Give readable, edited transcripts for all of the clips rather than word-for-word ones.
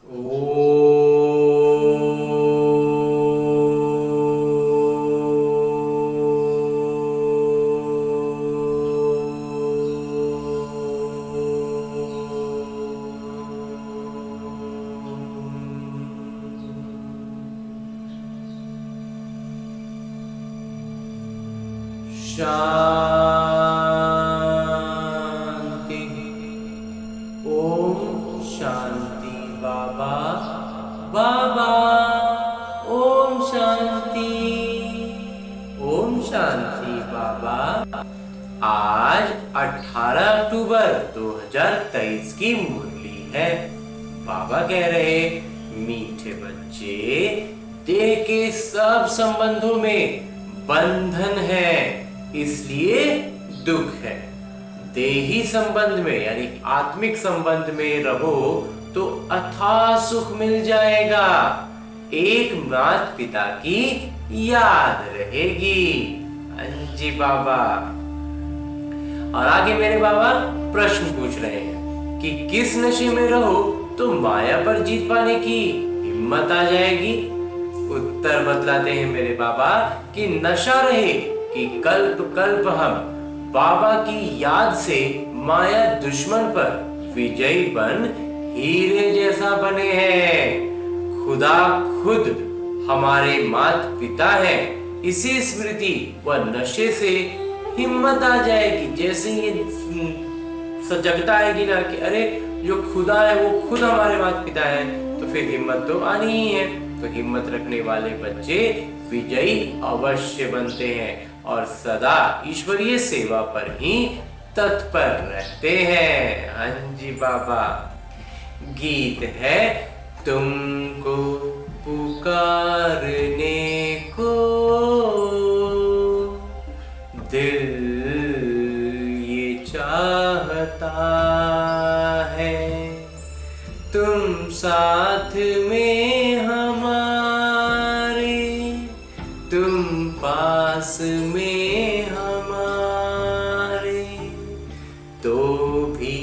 ओ शांति। ओम शांति बाबा। बाबा ओम शांति। ओम शांति बाबा। आज 18 अक्टूबर 2023 की मुरली है। बाबा कह रहे, मीठे बच्चे, देह के सब संबंधों में बंधन है, इसलिए दुख है। देही संबंध में यानी आत्मिक संबंध में रहो तो अथाह सुख मिल जाएगा। एक माता पिता की याद रहेगी। अंजी बाबा। और आगे मेरे बाबा प्रश्न पूछ रहे हैं कि किस नशे में रहो तो माया पर जीत पाने की हिम्मत आ जाएगी। उत्तर बतलाते हैं मेरे बाबा कि नशा रहे कि कल्प कल्प हम बाबा की याद से माया दुश्मन पर विजयी बन हीरे जैसा बने हैं। खुदा खुद हमारे माता पिता है। इसी स्मृति व नशे से हिम्मत आ जाएगी। जैसे ये सजगता आएगी ना कि अरे जो खुदा है वो खुद हमारे माता पिता है, तो फिर हिम्मत तो आनी ही है। तो हिम्मत रखने वाले बच्चे विजयी अवश्य बनते हैं और सदा ईश्वरीय सेवा पर ही तत्पर रहते हैं। अंजी बाबा। गीत है, तुमको पुकारने को दिल ये चाहता है, तुम साथ में हमारे, तुम पास में हमारे, तो भी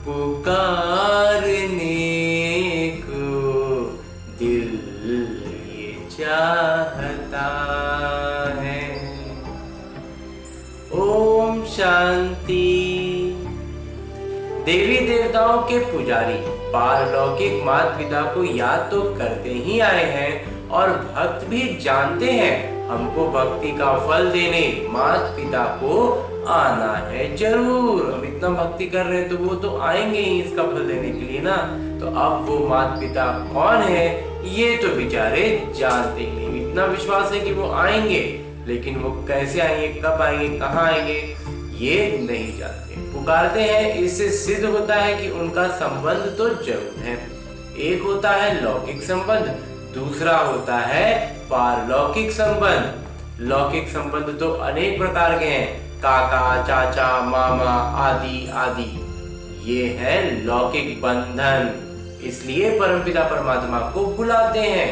पुकारने को दिल ये चाहता है। ओम शांति। देवी देवताओं के पुजारी पारलौकिक माता पिता को याद तो करते ही आए हैं और भक्त भी जानते हैं हमको भक्ति का फल देने माता पिता को आना है जरूर। हम इतना भक्ति कर रहे हैं तो वो तो आएंगे ही इसका फल देने के लिए ना। तो अब वो माता पिता कौन है ये तो बेचारे जानते ही नहीं। इतना विश्वास है कि वो आएंगे, लेकिन वो कैसे आएंगे, कब आएंगे, कहाँ आएंगे, ये नहीं जानते। पुकारते हैं, इससे सिद्ध होता है कि उनका संबंध तो जरूर है। एक होता है लौकिक संबंध, दूसरा होता है पारलौकिक संबंध। लौकिक संबंध तो अनेक प्रकार के हैं, काका, चाचा, मामा आदि आदि। ये है लौकिक बंधन, इसलिए परमपिता परमात्मा को बुलाते हैं।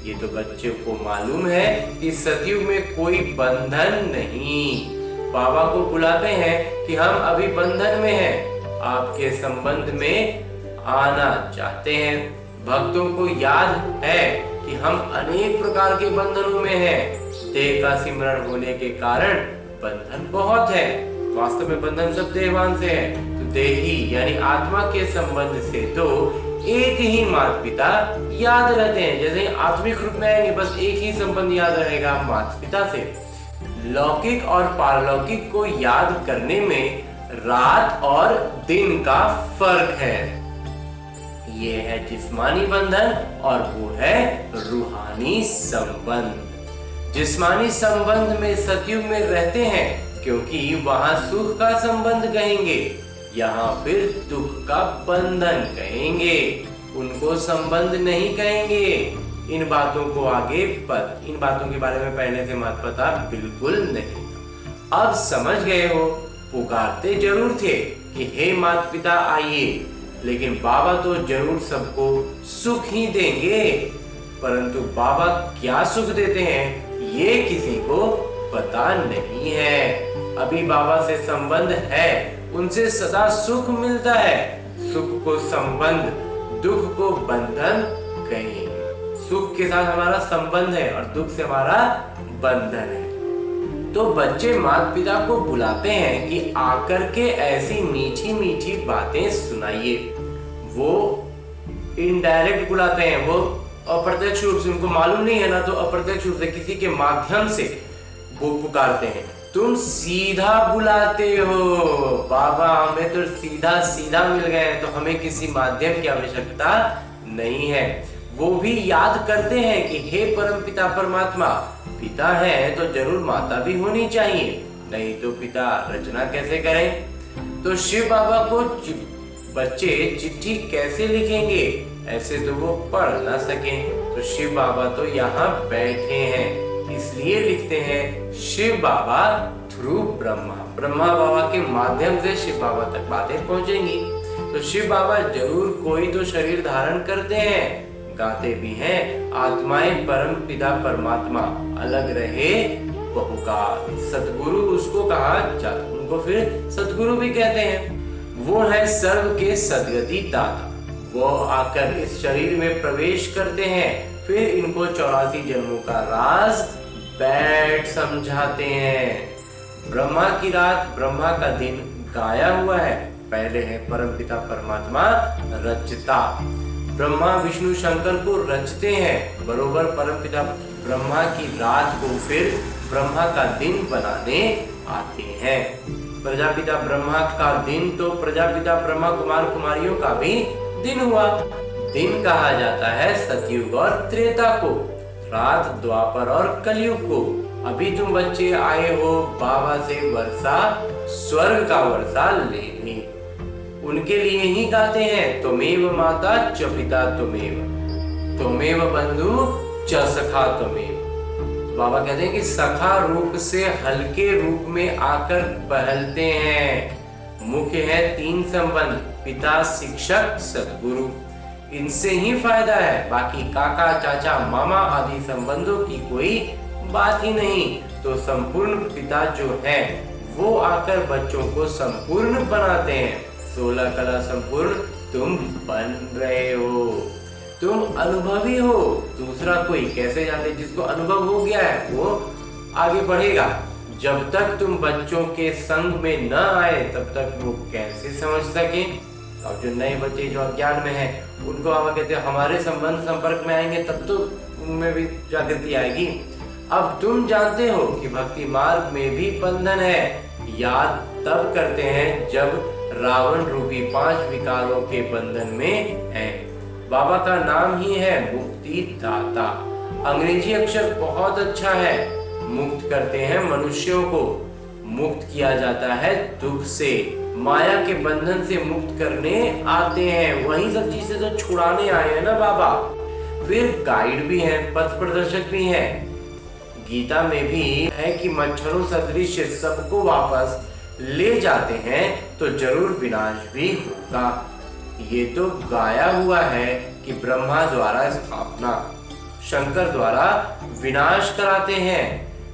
ये तो बच्चों को मालूम है कि सतयुग में कोई बंधन नहीं। बाबा को बुलाते हैं कि हम अभी बंधन में हैं, आपके संबंध में आना चाहते हैं। भक्तों को याद है कि हम अनेक प्रकार के बंधनों में हैं। देह का सिमरण होने के कारण बंधन बहुत है। वास्तव में बंधन सब देहवान से है। तो देही यानी आत्मा के संबंध से तो एक ही माता पिता याद रहते हैं। जैसे आत्मिक रूप में आएंगे बस एक ही संबंध याद रहेगा माता पिता से। लौकिक और पारलौकिक को याद करने में रात और दिन का फर्क है। ये है जिस्मानी बंधन और वो है रूहानी संबंध। जिस्मानी संबंध में सतयुग में रहते हैं क्योंकि वहां सुख का संबंध कहेंगे, यहाँ फिर दुख का बंधन कहेंगे। उनको संबंध नहीं कहेंगे। इन बातों को आगे इन बातों के बारे में पहले से मत पता बिल्कुल नहीं। अब समझ गए हो। पुकारते जरूर थे कि हे माता पिता आइए, लेकिन बाबा तो जरूर सबको सुख ही देंगे। परंतु बाबा क्या सुख देते हैं ये किसी को पता नहीं है। अभी बाबा से संबंध है, उनसे सदा सुख मिलता है। सुख को संबंध दुख को बंधन कहेंगे। सुख के साथ हमारा संबंध है और दुख से हमारा बंधन है। तो बच्चे माता पिता को बुलाते हैं कि आकर के ऐसी मीठी मीठी बातें सुनाइए। वो इनडायरेक्ट बुलाते हैं, वो अप्रत्यक्ष रूप से, उनको मालूम नहीं है ना, तो अप्रत्यक्ष रूप से किसी के माध्यम से वो पुकारते हैं। तुम सीधा बुलाते हो बाबा, हमें तो सीधा सीधा मिल गए हैं, तो हमें किसी माध्यम की आवश्यकता नहीं है। वो भी याद करते हैं कि हे परमपिता परमात्मा, पिता है तो जरूर माता भी होनी चाहिए, नहीं तो पिता रचना कैसे करें। तो शिव बाबा को बच्चे चिट्ठी कैसे लिखेंगे, ऐसे तो वो पढ़ ना सके। तो शिव बाबा तो यहाँ बैठे हैं, इसलिए लिखते हैं शिव बाबा थ्रू ब्रह्मा। ब्रह्मा बाबा के माध्यम से शिव बाबा तक बातें पहुंचेंगी। तो शिव बाबा जरूर कोई तो शरीर धारण करते हैं, गाते भी हैं, आत्माएं परम पिता परमात्मा अलग रहे बहुकाल। सतगुरु उसको कहा जाता, उनको फिर सतगुरु भी कहते हैं। वो है सर्व के सद्गति दाता। वो आकर इस शरीर में प्रवेश करते हैं, फिर इनको 84 जन्मों का राज बैठ समझाते हैं। ब्रह्मा की रात, ब्रह्मा का दिन गाया हुआ है। पहले है परमपिता परमात्मा रचता, ब्रह्मा विष्णु शंकर को रचते हैं, बरोबर परमपिता ब्रह्मा की रात को फिर ब्रह्मा का दिन बनाने आते हैं। प्रजापिता ब्रह्मा का दिन तो प्रजापिता ब्रह्मा कुमार कुमारियों का भी दिन हुआ। दिन कहा जाता है सतयुग और त्रेता को, रात द्वापर और कलयुग को। अभी तुम बच्चे आए हो बाबा से वर्षा, स्वर्ग का वर्षा लेने, उनके लिए ही गाते हैं। त्वमेव माता च पिता त्वमेव, त्वमेव बंधु च सखा त्वमेव। बाबा कहते हैं कि सखा रूप से हल्के रूप में आकर बहलते हैं। मुख्य है 3 संबंध, पिता शिक्षक सतगुरु, इनसे ही फायदा है। बाकी काका चाचा मामा आदि संबंधों की कोई बात ही नहीं। तो संपूर्ण पिता जो है वो आकर बच्चों को संपूर्ण बनाते हैं। 16 कला संपूर्ण तुम बन रहे हो, तुम अनुभवी हो। दूसरा कोई कैसे जाने, जिसको अनुभव हो गया है वो आगे बढ़ेगा। जब तक तुम बच्चों के संग में न आए तब तक वो कैसे समझ सके। और जो नए बच्चे जो अज्ञान में हैं, उनको बाबा कहते हैं हमारे संबंध संपर्क में आएंगे तब तो उनमें भी जागृति आएगी। अब तुम जानते हो कि भक्ति मार्ग में भी बंधन है। याद तब करते हैं जब रावण रूपी 5 विकारों के बंधन में है। बाबा का नाम ही है मुक्ति दाता। अंग्रेजी अक्षर बहुत अच्छा है। मुक्त करते हैं मनुष्यों को, मुक्त किया जाता है दुख से, माया के बंधन से मुक्त करने आते हैं। वही सब चीजें तो छुड़ाने आए हैं ना बाबा। फिर गाइड भी है, पथ प्रदर्शक भी है। गीता में भी है कि मच्छरों सदृश सबको वापस ले जाते हैं तो जरूर विनाश भी होगा। ये तो गाया हुआ है कि ब्रह्मा द्वारा स्थापना, शंकर द्वारा विनाश कराते हैं,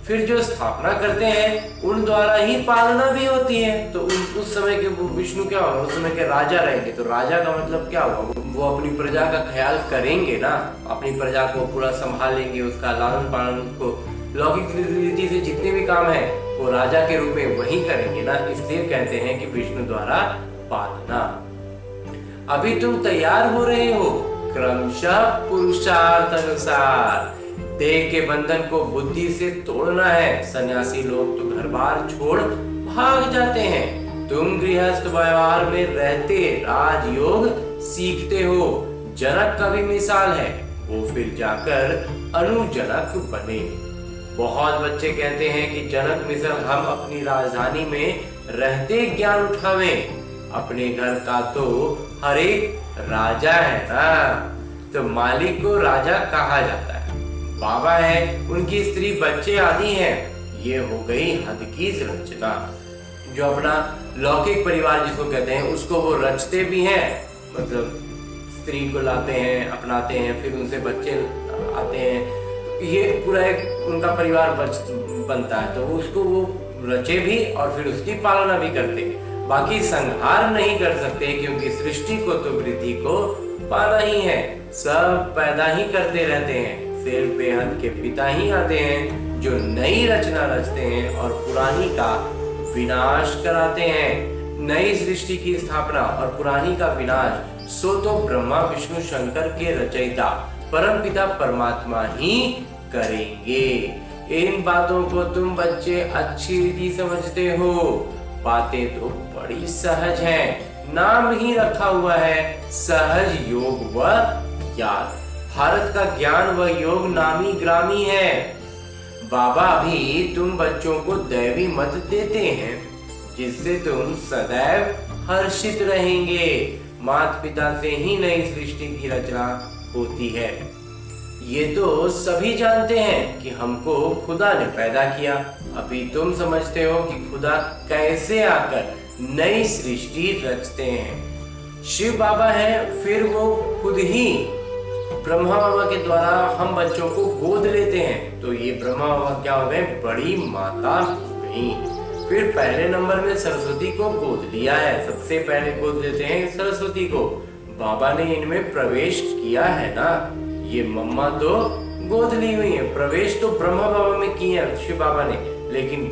फिर जो स्थापना करते हैं उन द्वारा ही पालना भी होती है। तो उस समय के विष्णु क्या होगा, उस समय के राजा रहेंगे। तो राजा का मतलब क्या होगा, वो अपनी प्रजा का ख्याल करेंगे ना, अपनी प्रजा को पूरा संभालेंगे, उसका लालन पालन, उसको लौकिक रीति से जितने भी काम है वो राजा के रूप में वही करेंगे ना। इसलिए कहते हैं कि विष्णु द्वारा पालना। अभी तुम तैयार हो रहे हो क्रमशः पुरुषार्थ अनुसार। देह के बंधन को बुद्धि से तोड़ना है। सन्यासी लोग तो घर बार छोड़ भाग जाते हैं। तुम गृहस्थ व्यवहार में रहते राजयोग सीखते हो। जनक का भी मिसाल है, वो फिर जाकर अनुजनक बने। बहुत बच्चे कहते हैं कि जनक मिसल हम अपनी राजधानी में रहते ज्ञान उठावें। अपने घर का तो हर एक राजा है ना, तो मालिक को राजा कहा जाता है। बाबा है, उनकी स्त्री बच्चे आदि हैं। ये हो गई हद की रचना। जो अपना लौकिक परिवार जिसको कहते हैं उसको वो रचते भी हैं, मतलब स्त्री को लाते हैं, अपनाते हैं, फिर उनसे बच्चे आते हैं। ये पूरा एक उनका परिवार बनता है, तो उसको वो रचे भी और फिर उसकी पालना भी करते हैं। बाकी संहार नहीं कर सकते, क्योंकि सृष्टि को तो वृद्धि को पाना ही है। सब पैदा ही करते रहते हैं, सिर्फ बेहद के पिता ही आते हैं जो नई रचना रचते हैं और पुरानी का विनाश कराते हैं। नई सृष्टि की स्थापना और पुरानी का विनाश सो तो ब्रह्मा विष्णु शंकर के रचयिता परमपिता परमात्मा ही करेंगे। इन बातों को तुम बच्चे अच्छी रीति समझते हो। बातें तो बड़ी सहज हैं, नाम ही रखा हुआ है सहज योग व ज्ञान। भारत का ज्ञान व योग नामी ग्रामी है। बाबा भी तुम बच्चों को दैवी मत देते हैं, जिससे तुम सदैव हर्षित रहेंगे। माता पिता से ही नई सृष्टि की रचना होती है। ये तो सभी जानते हैं कि हमको खुदा ने पैदा किया। अभी तुम समझते हो कि खुदा कैसे आकर नई सृष्टि रचते हैं। शिव बाबा है, फिर वो खुद ही ब्रह्मा बाबा के द्वारा हम बच्चों को गोद लेते हैं। तो ये ब्रह्मा बाबा क्या हो गए, बड़ी माता हो गई। फिर पहले नंबर में सरस्वती को गोद लिया है, सबसे पहले गोद लेते हैं सरस्वती को। बाबा ने इनमें प्रवेश किया है ना, ये मम्मा तो गोद ली हुई है, प्रवेश तो ब्रह्मा बाबा में किया है शिव बाबा ने। लेकिन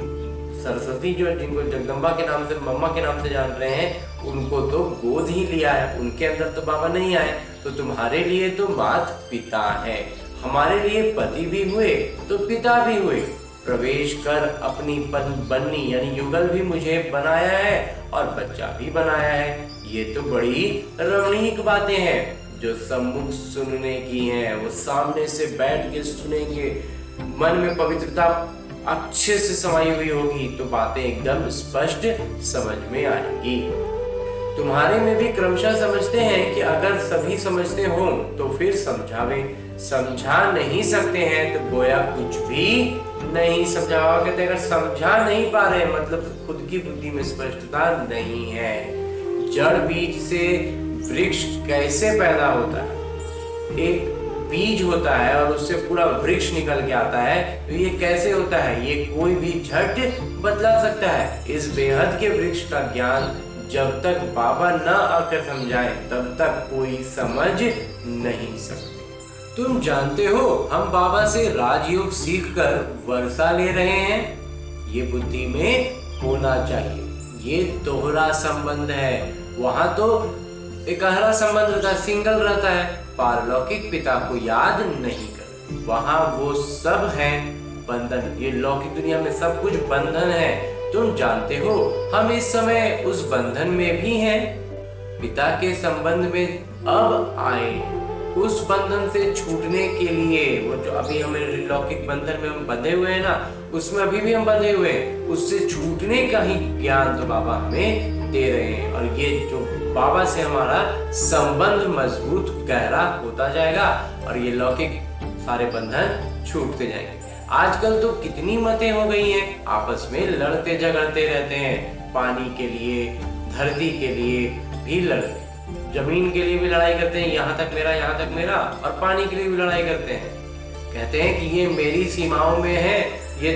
सरस्वती जो जिनको जगदम्बा के नाम से मम्मा के नाम से जान रहे हैं, उनको तो गोद ही लिया है, उनके अंदर तो बाबा नहीं आए। तो तुम्हारे लिए तो माता पिता है, हमारे लिए पति भी हुए तो पिता भी हुए। प्रवेश कर अपनी बन्नी यानी युगल भी मुझे बनाया है और बच्चा भी बनाया है। ये तो बड़ी रमणीक बातें हैं जो सम्मुख सुनने की हैं। वो सामने से बैठ के सुनेंगे, मन में पवित्रता अच्छे से समाई हुई होगी तो बातें एकदम स्पष्ट समझ में आएंगी। तुम्हारे में भी क्रमशः समझते हैं कि अगर सभी समझते हो तो फिर समझावे। समझा नहीं सकते हैं तो गोया कुछ भी नहीं समझा। कहते अगर समझा नहीं पा रहे मतलब खुद की बुद्धि में स्पष्टता नहीं है। जड़ बीज से वृक्ष कैसे पैदा होता है? एक बीज होता है और उससे पूरा वृक्ष निकल के आता है, तो ये कैसे होता है? ये कोई भी झट बतला सकता है। इस बेहद के वृक्ष का ज्ञान जब तक बाबा न आकर समझाए तब तक कोई समझ नहीं सकते। तुम जानते हो हम बाबा से राजयोग सीखकर वर्षा ले रहे हैं। ये बुद्धि में होना चाहिए। ये दोहरा संबंध है, वहां तो एकहरा संबंध रहता है, सिंगल रहता है। पारलौकिक पिता को याद नहीं कर, वहां वो सब है बंधन। ये लौकिक दुनिया में सब कुछ बंधन है। तुम जानते हो हम इस समय उस बंधन में भी हैं। पिता के संबंध में अब आए, उस बंधन से छूटने के लिए। वो जो अभी हमें लौकिक बंधन में हम बंधे हुए हैं ना, उसमें अभी भी हम बंधे हुए हैं। उससे छूटने का ही ज्ञान तो बाबा हमें दे रहे हैं। और ये जो बाबा से हमारा संबंध मजबूत गहरा होता जाएगा और ये लौकिक सारे बंधन छूटते जाएंगे। आजकल तो कितनी मतें हो गई हैं, आपस में लड़ते झगड़ते रहते हैं। पानी के लिए, धरती के लिए भी लड़ते, जमीन के लिए भी लड़ाई करते हैं, यहाँ तक मेरा यहाँ तक मेरा, और पानी के लिए भी लड़ाई करते हैं। कहते हैं कि ये मेरी सीमाओं में है, ये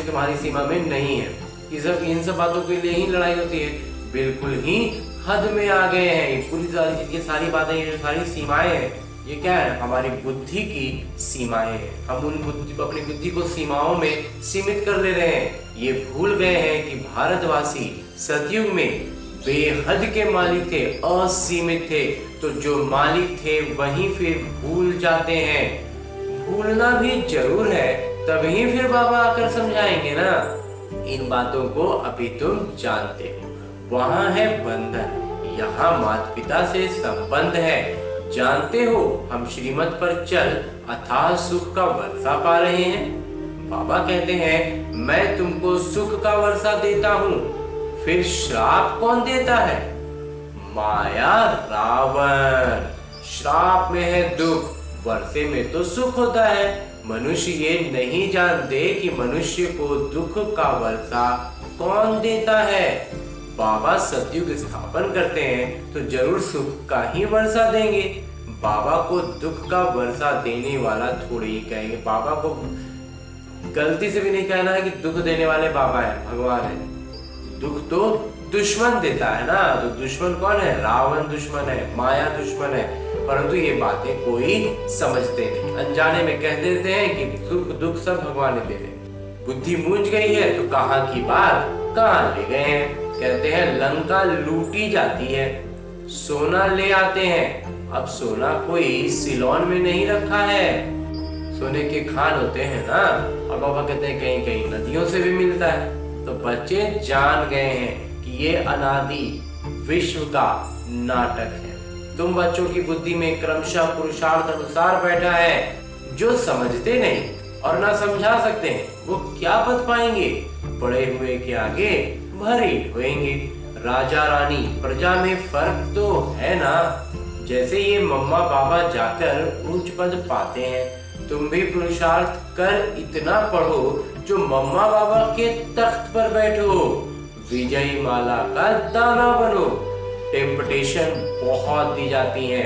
तुम्हारी सीमा में नहीं है। इन सब बातों के लिए ही लड़ाई होती है। बिल्कुल ही हद में आ गए हैं। ये पूरी ये सारी बातें, ये सारी सीमाएं हैं, ये क्या है? हमारी बुद्धि की सीमाएं हैं। हम अपनी बुद्धि को सीमाओं में सीमित कर ले रहे हैं। ये भूल गए हैं कि भारतवासी सतयुग में बेहद के मालिक थे, असीमित थे। तो जो मालिक थे वही फिर भूल जाते हैं। भूलना भी जरूर है, तभी फिर बाबा आकर समझाएंगे ना। इन बातों को अभी तुम जानते हो। वहां है बंधन, यहाँ माता पिता से संबंध है। जानते हो हम श्रीमत पर चल अथाह सुख का वर्षा पा रहे हैं। बाबा कहते हैं मैं तुमको सुख का वर्षा देता हूँ। फिर श्राप कौन देता है? माया रावण। श्राप में है दुख, वर्षे में तो सुख होता है। मनुष्य ये नहीं जानते कि मनुष्य को दुख का वर्षा कौन देता है। बाबा सतयुग स्थापन करते हैं तो जरूर सुख का ही वर्षा देंगे। बाबा को दुख का वर्षा देने वाला थोड़ी ही कहेंगे। बाबा को गलती से भी नहीं कहना है कि दुख देने वाले बाबा है, भगवान है। दुख तो दुश्मन देता है ना। तो दुश्मन कौन है? रावण दुश्मन है, माया दुश्मन है। परंतु ये बातें कोई समझते नहीं, अनजाने में कह देते हैं कि सुख दुख सब भगवान ने दे रहे। बुद्धि मूंझ गई है तो कहाँ की बात कहाँ ले गए हैं। कहते हैं लंका लूटी जाती है, सोना ले आते हैं। अब सोना कोई सिलोन में नहीं रखा है, सोने के खान होते हैं ना। और बाबा कहते हैं कहीं कहीं नदियों से भी मिलता है। तो बच्चे जान गए हैं कि ये अनादि विश्व का नाटक है। तुम बच्चों की बुद्धि में क्रमशः पुरुषार्थ अनुसार बैठा है। जो समझते नहीं और ना समझा सकते हैं वो क्या पद पाएंगे? पड़े हुए के आगे भरे होएंगे। राजा रानी प्रजा में फर्क तो है ना। जैसे ये मम्मा बाबा जाकर ऊंच पद पाते हैं, तुम भी पुरुषार्थ कर इतना पढ़ो जो मम्मा बाबा के तख्त पर बैठो, विजयी माला का दाना बनो। टेम्पटेशन बहुत दी जाती है।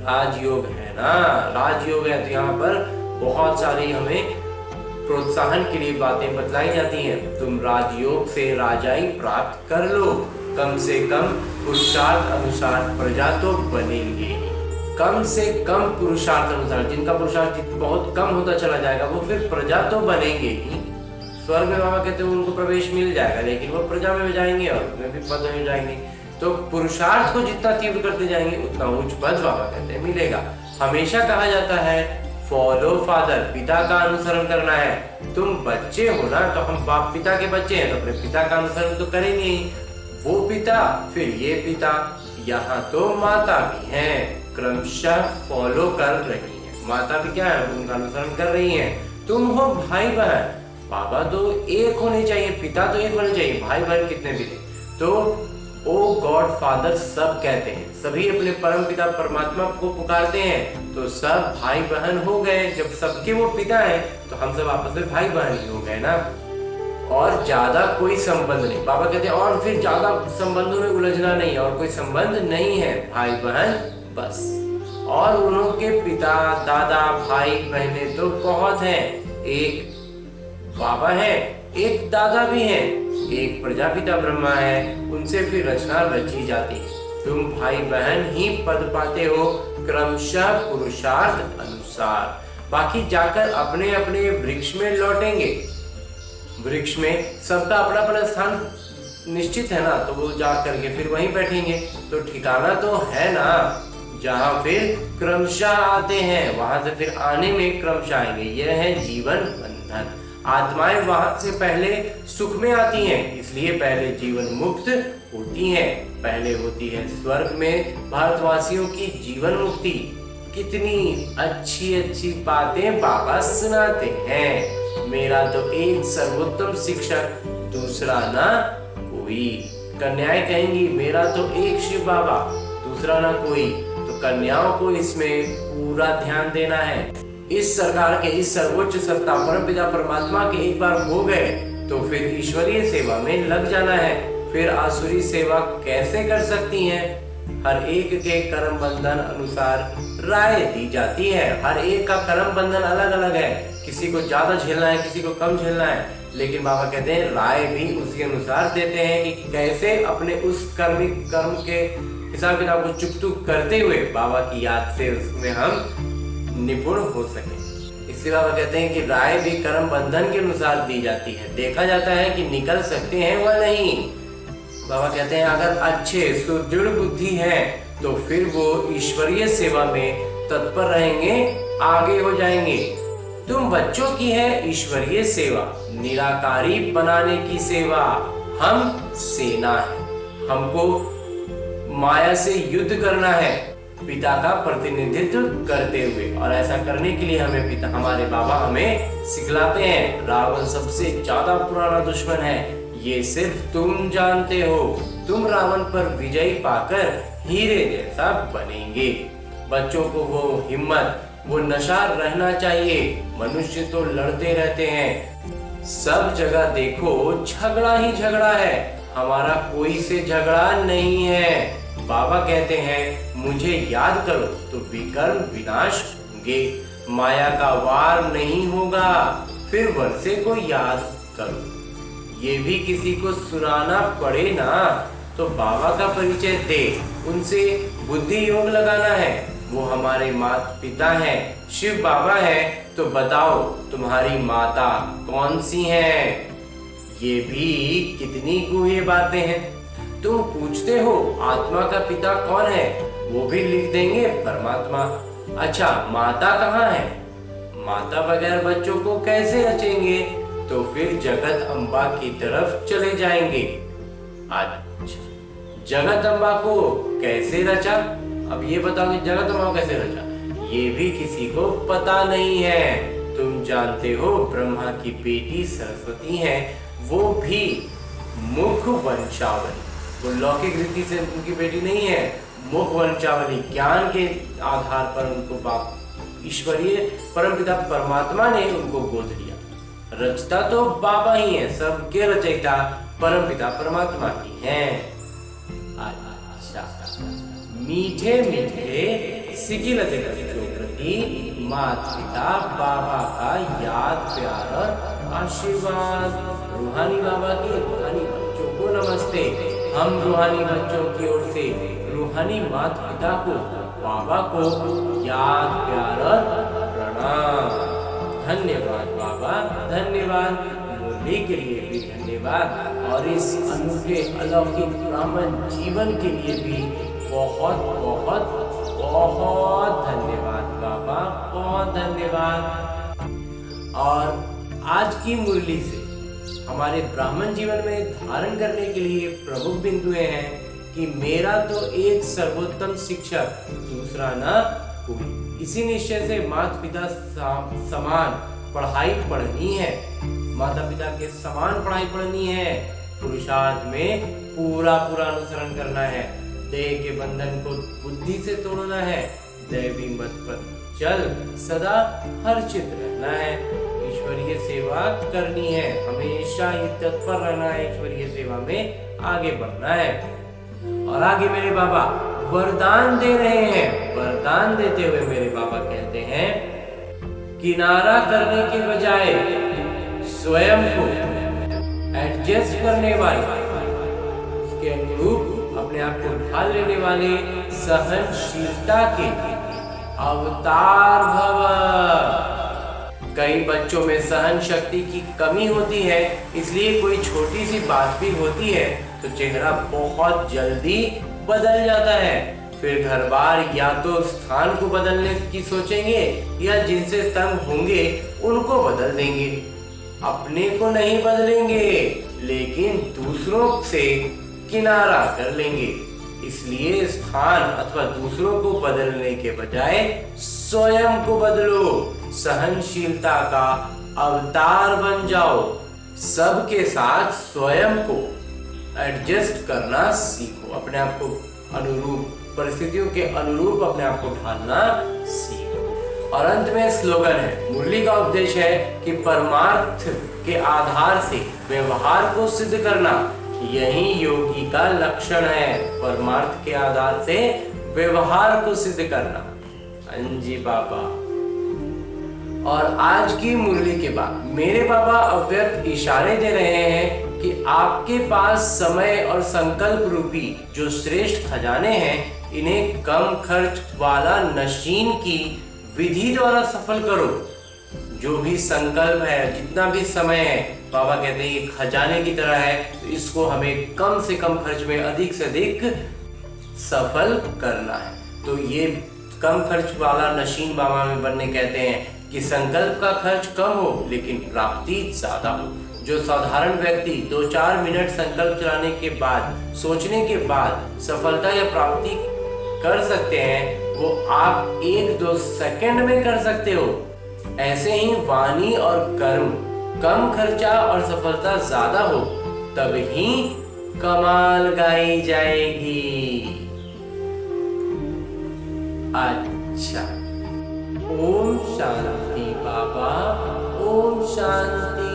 राजयोग है ना, राजयोग है। तो यहाँ पर बहुत सारी हमें प्रोत्साहन के लिए बातें बतलाई जाती हैं। तुम राजयोग से राजाई प्राप्त कर लो, कम से कम पुरुषार्थ अनुसार प्रजा तो बनेंगे ही। कम से कम पुरुषार्थ अनुसार, जिनका पुरुषार्थ बहुत कम होता चला जाएगा वो फिर प्रजा तो बनेंगे ही। स्वर्ग में बाबा कहते हैं उनको प्रवेश मिल जाएगा, लेकिन वो प्रजा में जाएंगे और उसमें भी पद हो जाएंगे। तो पुरुषार्थ को जितना तीव्र करते जाएंगे उतना उच्च पद बाबा कहते हैं मिलेगा। हमेशा कहा जाता है फॉलो फादर, पिता का अनुसरण करना है। तुम बच्चे हो ना, तो हम बाप पिता के बच्चे हैं तो अपने पिता का अनुसरण तो करेंगे ही। वो पिता फिर ये पिता, यहाँ तो माता भी हैं, क्रमशः फॉलो कर रही हैं। माता भी क्या है, उनका अनुसरण कर रही हैं। तुम हो भाई बहन, बाबा तो एक होने चाहिए, पिता तो एक होने चाहिए, भाई बहन कितने भी थे। तो ओ गॉड फादर सब कहते हैं, सभी अपने परम पिता परमात्मा को पुकारते हैं। तो सब भाई बहन हो गए। जब सबके वो पिता हैं तो हम सब आपस में भाई बहन ही हो गए ना। और ज्यादा कोई संबंध नहीं, बाबा कहते हैं और फिर ज्यादा संबंधों में उलझना नहीं, और कोई संबंध नहीं है, भाई बहन बस। और उनके पिता दादा भाई बहने तो बहुत हैं। एक बाबा है, एक दादा भी है, एक प्रजापिता ब्रह्मा है, उनसे फिर रचना रची जाती है। तुम भाई बहन ही पद पाते हो क्रमशः पुरुषार्थ अनुसार। बाकी जाकर अपने अपने वृक्ष में लौटेंगे। वृक्ष में सबका अपना अपना स्थान निश्चित है ना, तो वो जा करके फिर वहीं बैठेंगे। तो ठिकाना तो है ना, जहाँ फिर क्रमशः आते हैं वहां से फिर आने में क्रमशः आएंगे। यह है जीवन बंधन। आत्माएं वहां से पहले सुख में आती हैं, इसलिए पहले जीवन मुक्त होती हैं। पहले होती है स्वर्ग में भारतवासियों की जीवन मुक्ति। कितनी अच्छी अच्छी बातें बाबा सुनाते हैं। मेरा तो एक सर्वोत्तम शिक्षक, दूसरा ना कोई। कन्याएं कहेंगी मेरा तो एक शिव बाबा, दूसरा ना कोई। तो कन्याओं को इसमें पूरा ध्यान देना है। इस सरकार के, इस सर्वोच्च सत्ता परम पिता परमात्मा के एक बार हो गए तो फिर ईश्वरीय सेवा में लग जाना है। फिर आसुरी सेवा कैसे कर सकती हैं? हर एक के कर्म बंधन अनुसार राय दी जाती है। हर एक का कर्म बंधन अलग अलग है, किसी को ज्यादा झेलना है, किसी को कम झेलना है। लेकिन बाबा कहते हैं राय भी उसी अनुसार देते हैं कि कैसे अपने उस कर्म के हिसाब किताब को चुप करते हुए बाबा की याद से उसमें हम निपुण हो सके। इसलिए बाबा कहते हैं कि राय भी कर्म बंधन के अनुसार दी जाती है। देखा जाता है कि निकल सकते हैं व नहीं। बाबा कहते हैं अगर अच्छे सुदृढ़ बुद्धि है तो फिर वो ईश्वरीय सेवा में तत्पर रहेंगे, आगे हो जाएंगे। तुम बच्चों की है ईश्वरीय सेवा, निराकारी बनाने की सेवा। हम सेना है, हमको माया से युद्ध करना है पिता का प्रतिनिधित्व करते हुए। और ऐसा करने के लिए हमें पिता, हमारे बाबा हमें सिखलाते हैं। रावण सबसे ज्यादा पुराना दुश्मन है, ये सिर्फ तुम जानते हो। तुम रावण पर विजय पाकर हीरे जैसा बनेंगे। बच्चों को वो हिम्मत, वो नशा रहना चाहिए। मनुष्य तो लड़ते रहते हैं, सब जगह देखो झगड़ा ही झगड़ा है, हमारा कोई से झगड़ा नहीं है। बाबा कहते हैं मुझे याद करो तो विकर्म विनाश होंगे, माया का वार नहीं होगा। फिर वर्षे को याद करो, ये भी किसी को सुनाना पड़े ना तो बाबा का परिचय दे, उनसे बुद्धि योग लगाना है। वो हमारे माता पिता हैं, शिव बाबा हैं। तो बताओ तुम्हारी माता कौन सी है? ये भी कितनी गूढ़ बातें हैं। तुम पूछते हो आत्मा का पिता कौन है, वो भी लिख देंगे परमात्मा। अच्छा माता कहाँ है? माता बगैर बच्चों को कैसे रचेंगे? तो फिर जगत अम्बा की तरफ चले जाएंगे। अच्छा जगत अम्बा को कैसे रचा? अब ये बताओ कि जगत अम्बा को कैसे रचा? ये भी किसी को पता नहीं है। तुम जानते हो ब्रह्मा की बेटी सरस्वती है, वो भी मुख वंशावली, वो लौकिक रीति से उनकी बेटी नहीं है। मुख वंशावली ज्ञान के आधार पर उनको बाप ईश्वरीय परमपिता परमात्मा ने उनको गोद लिया। रचता तो बाबा ही है, सबके रचयिता परमपिता परमात्मा ही हैं। अच्छा मीठे मीठे सिकिल प्रति माता पिता बाबा का याद प्यार और आशीर्वाद। रूहानी बाबा के रूहानी बच्चों को नमस्ते। हम रूहानी बच्चों की ओर से रूहानी माता पिता को बाबा को याद प्यार और प्रणाम। धन्यवाद बाबा, धन्यवाद। मुरली के लिए भी धन्यवाद और इस अनूठे अलौकिक ब्राह्मण जीवन के लिए भी बहुत बहुत बहुत धन्यवाद बाबा, बहुत धन्यवाद। और आज की मुरली से हमारे ब्राह्मण जीवन में धारण करने के लिए प्रमुख बिंदु हैं कि मेरा तो एक सर्वोत्तम शिक्षक दूसरा न कोई। इसी निश्चय से माता पिता समान पढ़ाई पढ़नी है, माता पिता के समान पढ़ाई पढ़नी है। पुरुषार्थ में पूरा पूरा अनुसरण करना है। देह के बंधन को बुद्धि से तोड़ना है। दैवी मत पर चल सदा हर्षित रहना है। ईश्वरीय सेवा करनी है, हमेशा ही तत्पर रहना है। ईश्वरीय सेवा में आगे बढ़ना है। और आगे मेरे बाबा वरदान दे रहे हैं। वरदान देते हुए मेरे बाबा कहते हैं, किनारा करने के बजाय स्वयं को एडजस्ट करने वाले, उसके अनुरूप अपने आप को ढाल लेने वाले सहनशीलता के अवतार भव। कई बच्चों में सहन शक्ति की कमी होती है, इसलिए कोई छोटी सी बात भी होती है तो चेहरा बहुत जल्दी बदल जाता है। फिर घर बार या तो स्थान को बदलने की सोचेंगे या जिनसे तंग होंगे उनको बदल देंगे। अपने को नहीं बदलेंगे लेकिन दूसरों से किनारा कर लेंगे। इसलिए स्थान अथवा दूसरों को बदलने के बजाय स्वयं को बदलो। सहनशीलता का अवतार बन जाओ। सबके साथ स्वयं को एडजस्ट करना सीखो। अपने आप को अनुरूप परिस्थितियों के अनुरूप अपने आप को ढालना सीखो। और अंत में स्लोगन है, मुरली का उपदेश है कि परमार्थ के आधार से व्यवहार को सिद्ध करना यही योगी का लक्षण है। परमार्थ के आधार से व्यवहार को सिद्ध करना। अंजी बाबा। और आज की मुरली के बाद मेरे बाबा अव्यक्त इशारे दे रहे हैं कि आपके पास समय और संकल्प रूपी जो श्रेष्ठ खजाने हैं, इन्हें कम खर्च वाला नशीन की विधि द्वारा सफल करो। जो भी संकल्प है, जितना भी समय है, बाबा कहते हैं ये खजाने की तरह है, तो इसको हमें कम से कम खर्च में अधिक से अधिक सफल करना है। तो ये कम खर्च वाला नशीन बाबा में बनने कहते हैं कि संकल्प का खर्च कम हो लेकिन प्राप्ति ज्यादा हो। जो साधारण व्यक्ति 2-4 मिनट संकल्प चलाने के बाद, सोचने के बाद सफलता या प्राप्ति कर सकते हैं, वो आप 1-2 सेकंड में कर सकते हो। ऐसे ही वाणी और कर्म कम खर्चा और सफलता ज्यादा हो, तब ही कमाल गाई जाएगी। अच्छा, ओम शांति बाबा, ओम शांति।